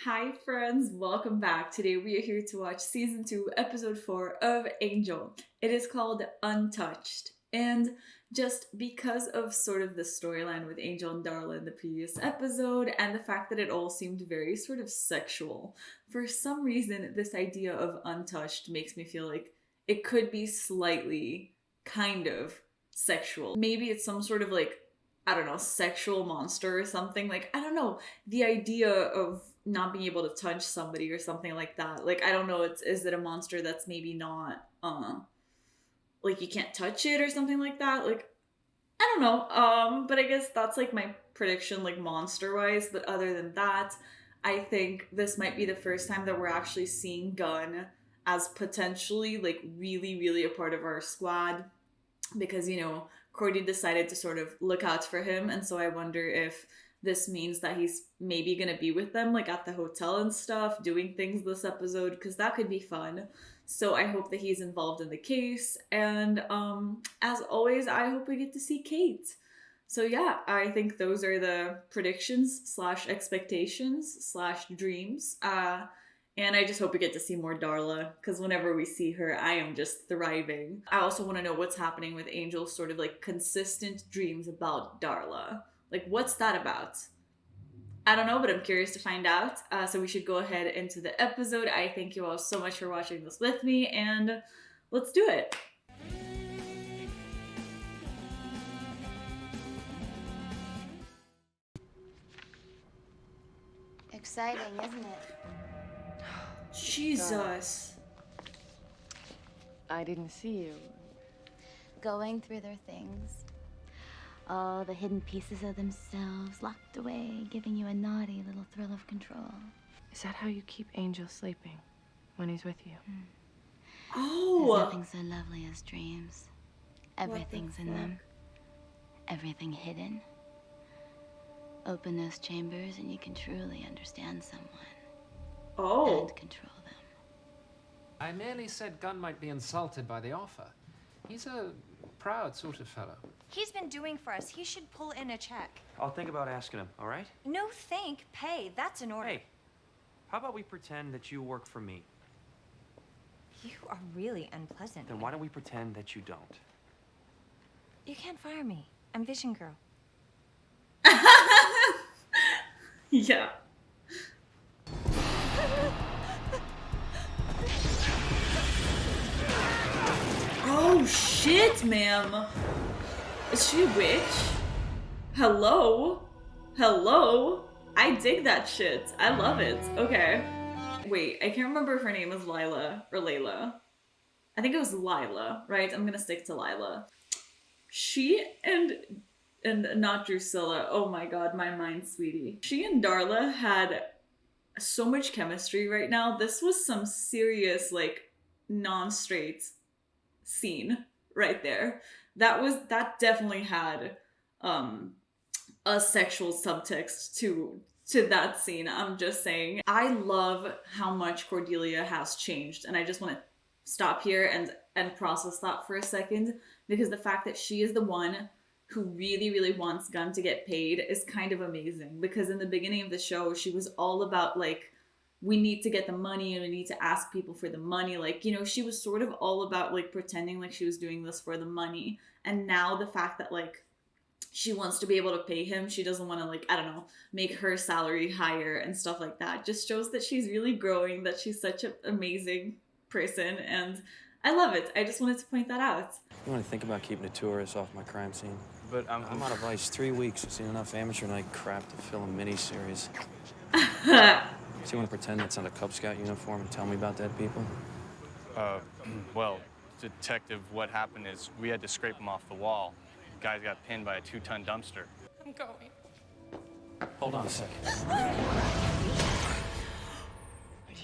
Hi friends, welcome back. Today we are here to watch season 2, episode 4 of Angel. It is called Untouched. And just because of sort of the storyline with Angel and Darla in the previous episode and the fact that it all seemed very sort of sexual, for some reason this idea of untouched makes me feel like it could be slightly kind of sexual. Maybe it's some sort of like, I don't know, sexual monster or something. Like, I don't know, the idea of not being able to touch somebody or something like that. Like, I don't know, is it a monster that's maybe not like you can't touch it or something like that? Like, I don't know. But I guess that's like my prediction, like monster wise. But other than that, I think this might be the first time that we're actually seeing Gunn as potentially like really, really a part of our squad because Cordy decided to sort of look out for him, and so I wonder if this means that he's maybe gonna be with them like at the hotel and stuff, doing things this episode, because that could be fun. So I hope that he's involved in the case, and as always, I hope we get to see Kate. So yeah, I think those are the predictions slash expectations slash dreams. And I just hope we get to see more Darla, because whenever we see her, I am just thriving. I also want to know what's happening with Angel's sort of like consistent dreams about Darla. Like, what's that about? I don't know, but I'm curious to find out. So we should go ahead into the episode. I thank you all so much for watching this with me, and let's do it. Exciting, isn't it? Jesus. I didn't see you. Going through their things. All the hidden pieces of themselves locked away, giving you a naughty little thrill of control. Is that how you keep Angel sleeping when he's with you? Oh. There's nothing so lovely as dreams. Everything's in them. Everything hidden. Open those chambers and you can truly understand someone. Oh. And control them. I merely said Gunn might be insulted by the offer. He's a proud sort of fellow. He's been doing for us. He should pull in a check. I'll think about asking him, all right? No thank, pay. That's an order. Hey, how about we pretend that you work for me? You are really unpleasant. Then why don't we pretend that you don't? You can't fire me. I'm Vision Girl. Yeah. Oh shit, ma'am. Is she a witch? Hello? Hello? I dig that shit. I love it. Okay. Wait, I can't remember if her name is Lila or Layla. I think it was Lila, right? I'm gonna stick to Lila. She and not Drusilla. Oh my god, my mind, sweetie. She and Darla had so much chemistry right now. This was some serious, like, non-straight scene right there. That definitely had a sexual subtext to that scene. I'm just saying. I love how much Cordelia has changed, and I just want to stop here and process that for a second, because the fact that she is the one who really, really wants Gunn to get paid is kind of amazing. Because in the beginning of the show, she was all about, like, we need to get the money and we need to ask people for the money. Like, she was sort of all about, like, pretending like she was doing this for the money. And now the fact that, like, she wants to be able to pay him, she doesn't want to, like, I don't know, make her salary higher and stuff like that, just shows that she's really growing, that she's such an amazing person, and I love it. I just wanted to point that out. You want to think about keeping the tourists off my crime scene? But I'm out of ice 3 weeks. I've seen enough amateur night crap to fill a mini-series. So you want to pretend that's not a Cub Scout uniform and tell me about dead people? Well, Detective, what happened is we had to scrape them off the wall. The guys got pinned by a 2-ton dumpster. I'm going. Hold on a second.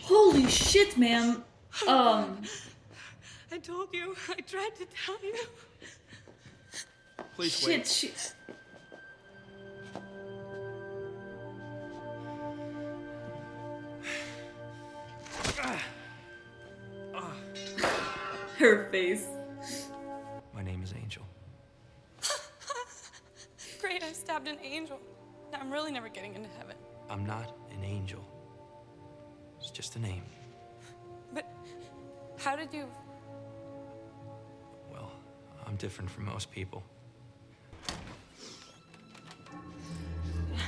Holy shit, man. I told you. I tried to tell you. please Shit, wait. she... Her face. My name is Angel. Great, I stabbed an angel. Now I'm really never getting into heaven. I'm not an angel. It's just a name. But how did you... Well, I'm different from most people.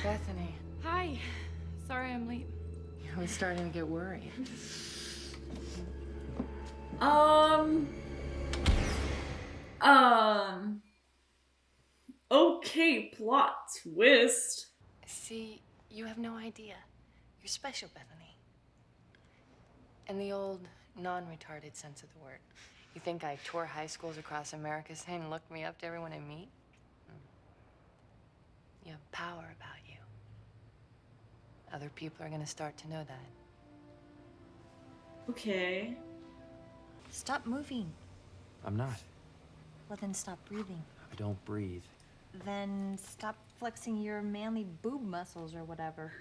Bethany, Hi. Sorry I'm late. I was starting to get worried. Okay, plot twist. See, you have no idea. You're special, Bethany. In the old, non-retarded sense of the word. You think I tour high schools across America saying, look me up to everyone I meet? You have power about you. Other people are gonna start to know that. Okay. Stop moving. I'm not. Well, then stop breathing. I don't breathe. Then stop flexing your manly boob muscles or whatever.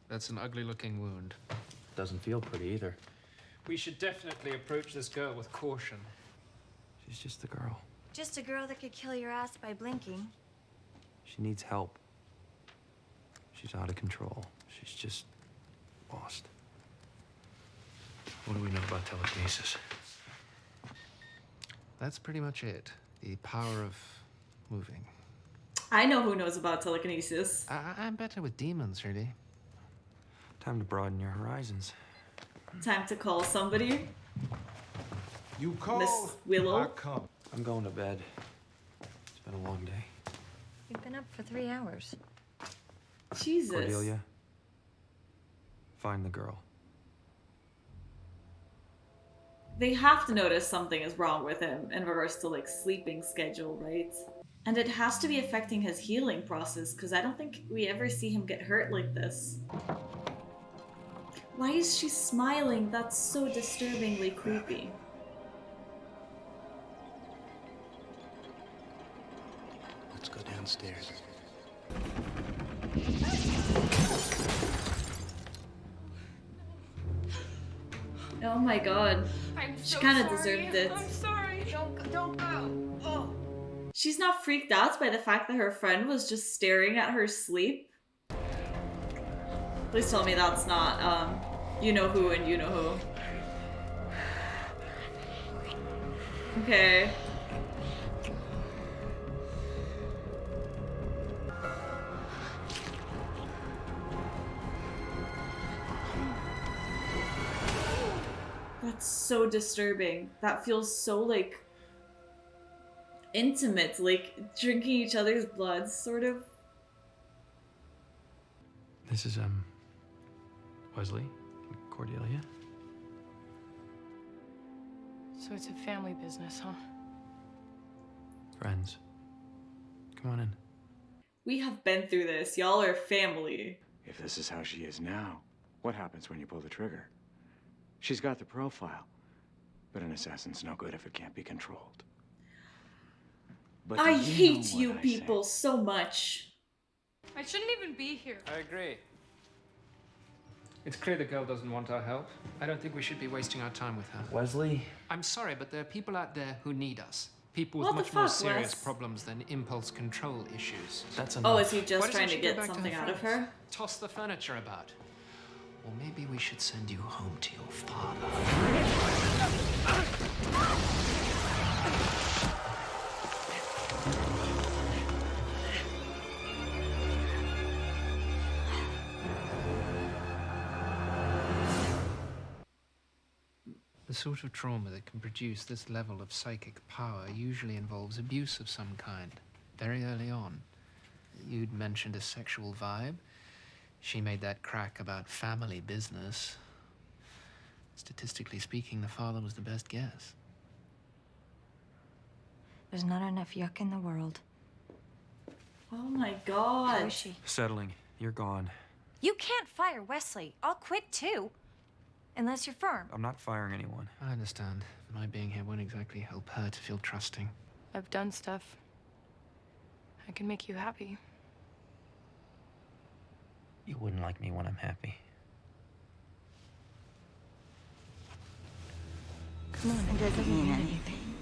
That's an ugly-looking wound. Doesn't feel pretty either. We should definitely approach this girl with caution. She's just a girl. Just a girl that could kill your ass by blinking. She needs help. She's out of control. She's just lost. What do we know about telekinesis? That's pretty much it. The power of moving. I know who knows about telekinesis. I'm better with demons, really. Time to broaden your horizons. Time to call somebody. You call, Miss Willow. I come. I'm going to bed. It's been a long day. You've been up for 3 hours. Jesus. Cordelia, find the girl. They have to notice something is wrong with him in regards to like sleeping schedule, right? And it has to be affecting his healing process because I don't think we ever see him get hurt like this. Why is she smiling? That's so disturbingly creepy. Let's go downstairs. Oh my god. I'm She so kind of sorry. deserved it. I'm sorry. Don't go. Oh. She's not freaked out by the fact that her friend was just staring at her sleep. Please tell me that's not, you know who and you know who. Okay. That's so disturbing. That feels so, like, intimate, like drinking each other's blood, sort of. This is, Wesley and Cordelia. So it's a family business, huh? Friends. Come on in. We have been through this. Y'all are family. If this is how she is now, what happens when you pull the trigger? She's got the profile, but an assassin's no good if it can't be controlled. But I you know hate what you I people say. so much. I shouldn't even be here. I agree. It's clear the girl doesn't want our help. I don't think we should be wasting our time with her. Wesley? I'm sorry, but there are people out there who need us. People with What the much more fuck, serious Wes? problems than impulse control issues. That's enough. Oh, is he Why just doesn't trying she to go get back to something out of friends? her? Toss the furniture about. Or maybe we should send you home to your father. The sort of trauma that can produce this level of psychic power usually involves abuse of some kind, very early on. You'd mentioned a sexual vibe. She made that crack about family business. Statistically speaking, the father was the best guess. There's not enough yuck in the world. Oh my How god. is she? Settling. You're gone. You can't fire Wesley. I'll quit too. Unless you're firm. I'm not firing anyone. I understand. My being here won't exactly help her to feel trusting. I've done stuff. I can make you happy. You wouldn't like me when I'm happy. Come on, It doesn't mean anything.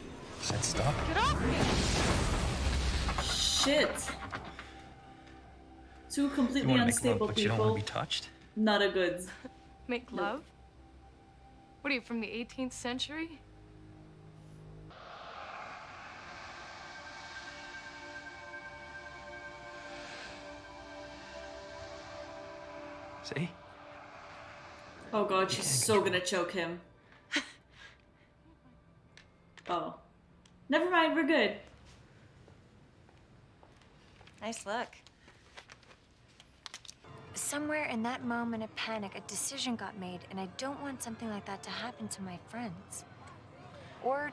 Said stop. get off me! Shit. Two You completely want to make love, unstable but you don't want to people. be touched? Not a good. Make love? What are you, from the 18th century? See? Oh god, she's so gonna choke him. Oh. Never mind, we're good. Nice look. Somewhere in that moment of panic, a decision got made, and I don't want something like that to happen to my friends. Or,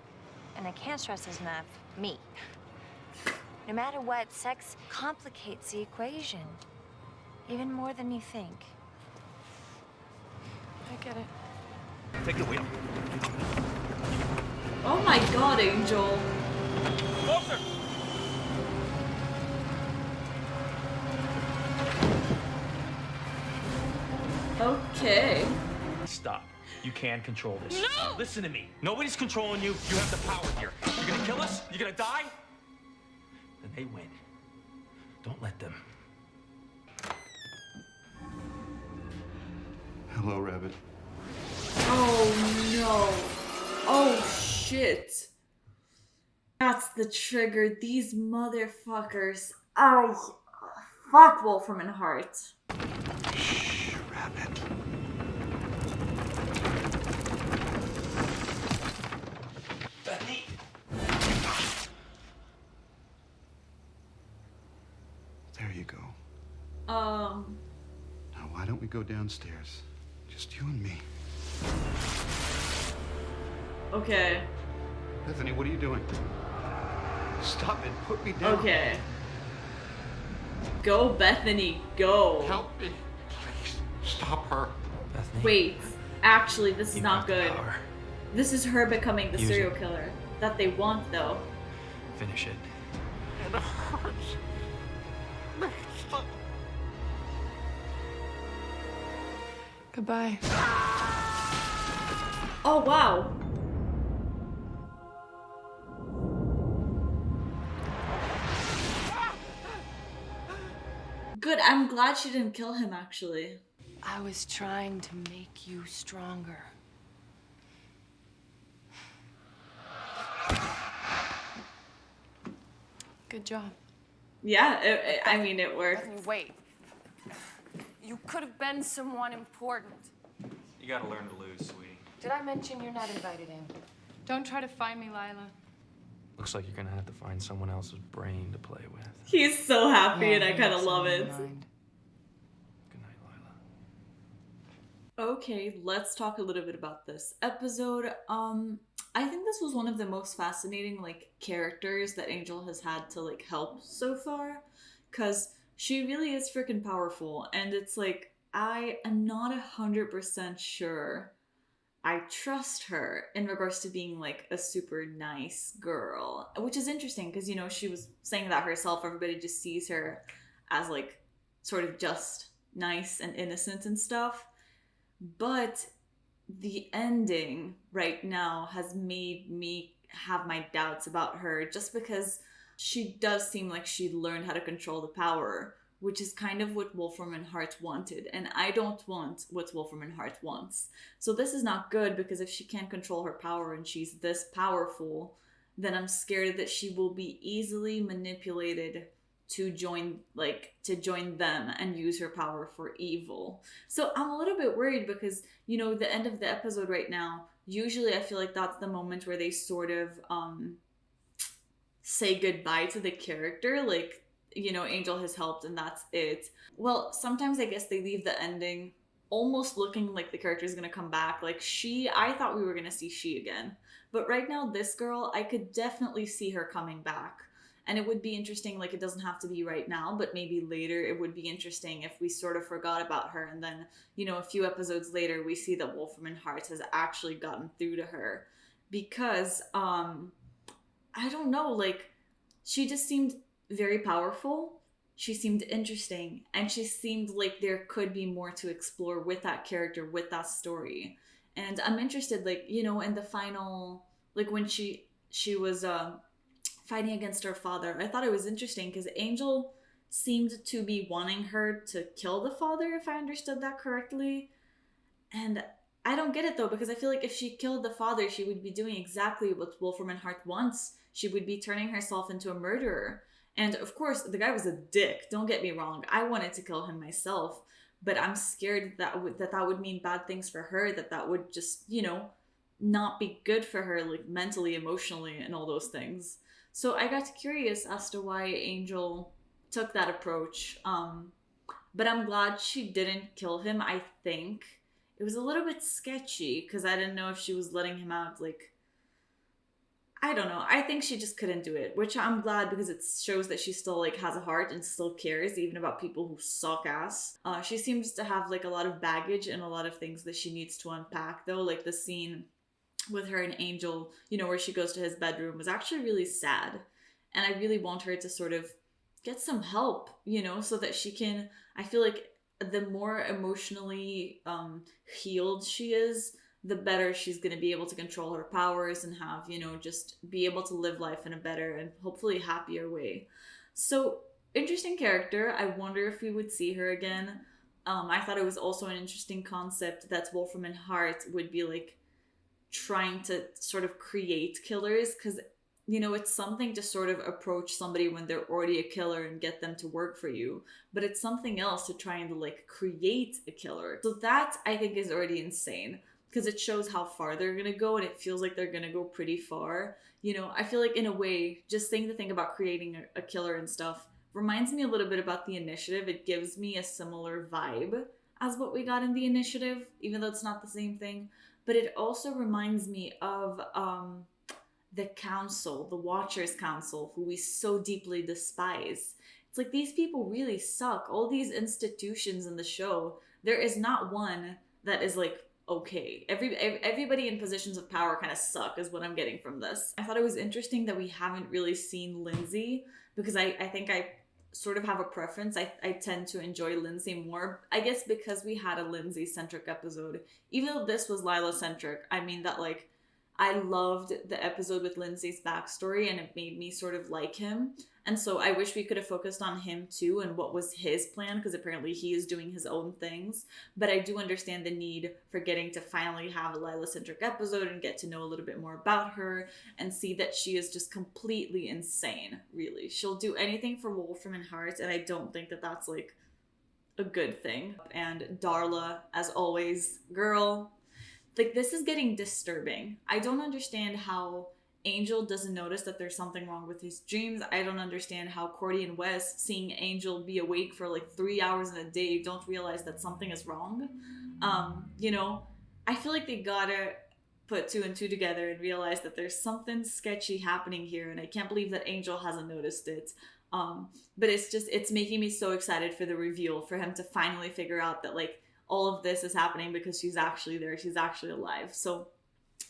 and I can't stress this enough, me. No matter what, sex complicates the equation. Even more than you think. I get it. Take the wheel. Oh my god, Angel. Closer! Okay. Stop. You can control this. No! Listen to me. Nobody's controlling you. You have the power here. You're gonna kill us? You're gonna die? Then they win. Don't let them. Hello, Rabbit. Oh no. Oh shit. That's the trigger. These motherfuckers. Oh, fuck Wolfram and Hart. Shh, Rabbit. Bethany! There you go. Um. Now, why don't we go downstairs? Just you and me. Okay. Bethany, what are you doing? Stop it. Put me down. Okay. Go, Bethany. Go. Help me. Please. Stop her. Bethany. Wait. Actually, this is You not got the good. power. This is her becoming the Use serial it. killer that they want, though. Finish it. It hurts. Stop. Goodbye. Oh, wow. Good. I'm glad she didn't kill him, actually. I was trying to make you stronger. Good job. Yeah, I mean, it worked. Bethany, wait. You could have been someone important. You gotta learn to lose, sweetie. Did I mention you're not invited in? Don't try to find me, Lila. Looks like you're gonna have to find someone else's brain to play with. He's so happy, Yeah, and I you kind have of love someone it. in mind. Good night, Lila. Okay, let's talk a little bit about this episode. I think this was one of the most fascinating, like, characters that Angel has had to, like, help so far. Because she really is freaking powerful. And it's like, I am not 100% sure I trust her in regards to being, like, a super nice girl. Which is interesting, because, you know, she was saying that herself. Everybody just sees her as, like, sort of just nice and innocent and stuff. But the ending right now has made me have my doubts about her, just because she does seem like she learned how to control the power, which is kind of what Wolfram and Hart wanted, and I don't want what Wolfram and Hart wants. So this is not good, because if she can't control her power and she's this powerful, then I'm scared that she will be easily manipulated to join them and use her power for evil. So I'm a little bit worried, because, you know, the end of the episode right now, usually I feel like that's the moment where they sort of say goodbye to the character, like, you know, Angel has helped and that's it. Well, sometimes I guess they leave the ending almost looking like the character is going to come back. Like, I thought we were going to see she again. But right now, this girl, I could definitely see her coming back. And it would be interesting, like, it doesn't have to be right now, but maybe later it would be interesting if we sort of forgot about her. And then, you know, a few episodes later, we see that Wolfram and Hart has actually gotten through to her. Because, I don't know, like, she just seemed very powerful. She seemed interesting. And she seemed like there could be more to explore with that character, with that story. And I'm interested, like, you know, in the final, like, when she was, fighting against her father, I thought it was interesting because Angel seemed to be wanting her to kill the father, if I understood that correctly. And I don't get it though, because I feel like if she killed the father, she would be doing exactly what Wolfram and Hart wants. She would be turning herself into a murderer. And of course, the guy was a dick. Don't get me wrong. I wanted to kill him myself, but I'm scared that would mean bad things for her. That would just, not be good for her, like mentally, emotionally, and all those things. So I got curious as to why Angel took that approach. But I'm glad she didn't kill him. I think it was a little bit sketchy because I didn't know if she was letting him out, like, I don't know. I think she just couldn't do it, which I'm glad because it shows that she still like has a heart and still cares even about people who suck ass. She seems to have like a lot of baggage and a lot of things that she needs to unpack though. Like the scene with her and Angel, where she goes to his bedroom was actually really sad. And I really want her to sort of get some help, so that she can, I feel like the more emotionally healed she is, the better she's going to be able to control her powers and have, just be able to live life in a better and hopefully happier way. So, interesting character. I wonder if we would see her again. I thought it was also an interesting concept that Wolfram and Hart would be like trying to sort of create killers, because it's something to sort of approach somebody when they're already a killer and get them to work for you, but it's something else to try and like create a killer. So that I think is already insane, because it shows how far they're gonna go, and it feels like they're gonna go pretty far. I feel like in a way, just saying the thing about creating a killer and stuff reminds me a little bit about The Initiative. It gives me a similar vibe as what we got in The Initiative, even though it's not the same thing. But it also reminds me of the council, the Watchers Council, who we so deeply despise. It's like these people really suck. All these institutions in the show, there is not one that is like okay. Everybody in positions of power kind of suck is what I'm getting from this. I thought it was interesting that we haven't really seen Lindsay, because I think I sort of have a preference. I tend to enjoy Lindsay more, I guess because we had a Lindsay centric episode. Even though this was Lila centric, I mean that like I loved the episode with Lindsay's backstory, and it made me sort of like him. And so I wish we could have focused on him too and what was his plan, because apparently he is doing his own things. But I do understand the need for getting to finally have a Lila-centric episode and get to know a little bit more about her and see that she is just completely insane, really. She'll do anything for Wolfram and Hart, and I don't think that that's like a good thing. And Darla, as always, girl, like this is getting disturbing. I don't understand how Angel doesn't notice that there's something wrong with his dreams. I don't understand how Cordy and Wes, seeing Angel be awake for like 3 hours in a day, don't realize that something is wrong. I feel like they gotta put two and two together and realize that there's something sketchy happening here, and I can't believe that Angel hasn't noticed it. But it's making me so excited for the reveal, for him to finally figure out that like all of this is happening because she's actually there, she's actually alive. So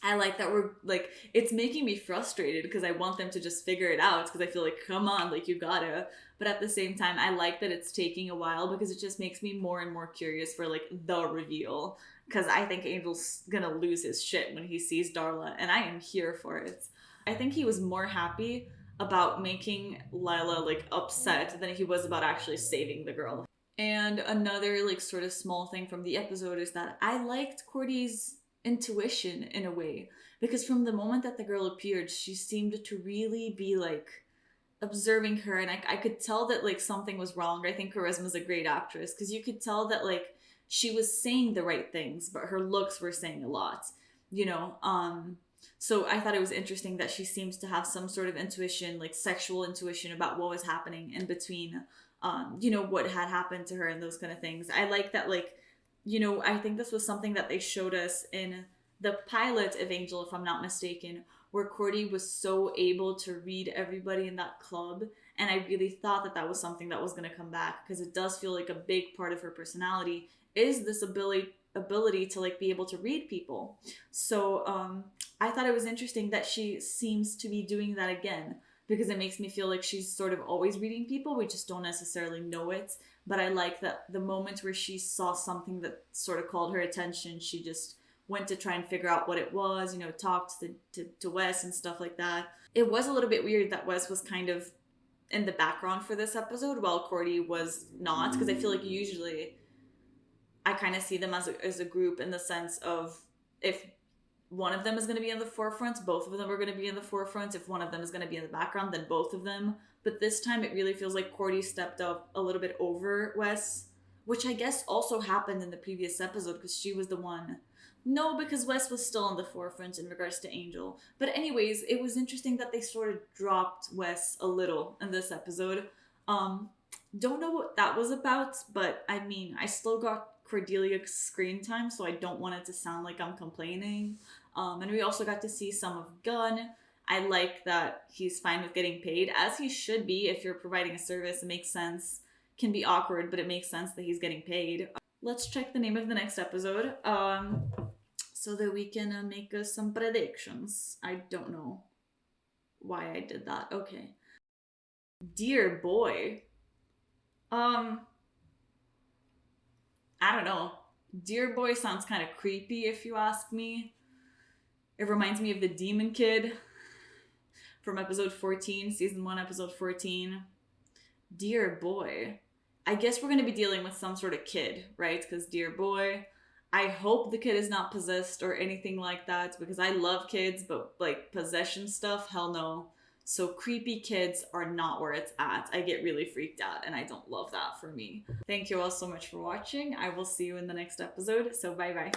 I like that we're like, it's making me frustrated because I want them to just figure it out, because I feel like, come on, like you gotta. But at the same time, I like that it's taking a while, because it just makes me more and more curious for like the reveal, because I think Angel's gonna lose his shit when he sees Darla, and I am here for it. I think he was more happy about making Lila like upset than he was about actually saving the girl. And another like sort of small thing from the episode is that I liked Cordy's intuition in a way, because from the moment that the girl appeared, she seemed to really be like observing her, and I could tell that like something was wrong. I think Charisma's a great actress, because you could tell that like she was saying the right things, but her looks were saying a lot, so I thought it was interesting that she seems to have some sort of intuition, like sexual intuition, about what was happening in between what had happened to her and those kind of things. I like that, like, I think this was something that they showed us in the pilot of Angel, if I'm not mistaken, where Cordy was so able to read everybody in that club. And I really thought that that was something that was going to come back, because it does feel like a big part of her personality is this ability to like be able to read people. So I thought it was interesting that she seems to be doing that again, because it makes me feel like she's sort of always reading people. We just don't necessarily know it. But I like that the moment where she saw something that sort of called her attention, she just went to try and figure out what it was, talked to Wes and stuff like that. It was a little bit weird that Wes was kind of in the background for this episode while Cordy was not, because I feel like usually I kind of see them as a group in the sense of if one of them is going to be in the forefront, both of them are going to be in the forefront. If one of them is going to be in the background, then both of them. But this time it really feels like Cordy stepped up a little bit over Wes, which I guess also happened in the previous episode because she was the one. No, because Wes was still in the forefront in regards to Angel. But anyways, it was interesting that they sort of dropped Wes a little in this episode. Don't know what that was about, but I mean, I still got Cordelia's screen time, so I don't want it to sound like I'm complaining. And we also got to see some of Gunn. I like that he's fine with getting paid, as he should be if you're providing a service. It makes sense. Can be awkward, but it makes sense that he's getting paid. Let's check the name of the next episode, so that we can make some predictions. I don't know why I did that. Okay. Dear boy. I don't know. Dear boy sounds kind of creepy if you ask me. It reminds me of the demon kid from episode 14, season 1, episode 14. Dear boy. I guess we're going to be dealing with some sort of kid, right? Because dear boy, I hope the kid is not possessed or anything like that, because I love kids, but like possession stuff, hell no. So creepy kids are not where it's at. I get really freaked out and I don't love that for me. Thank you all so much for watching. I will see you in the next episode. So bye bye.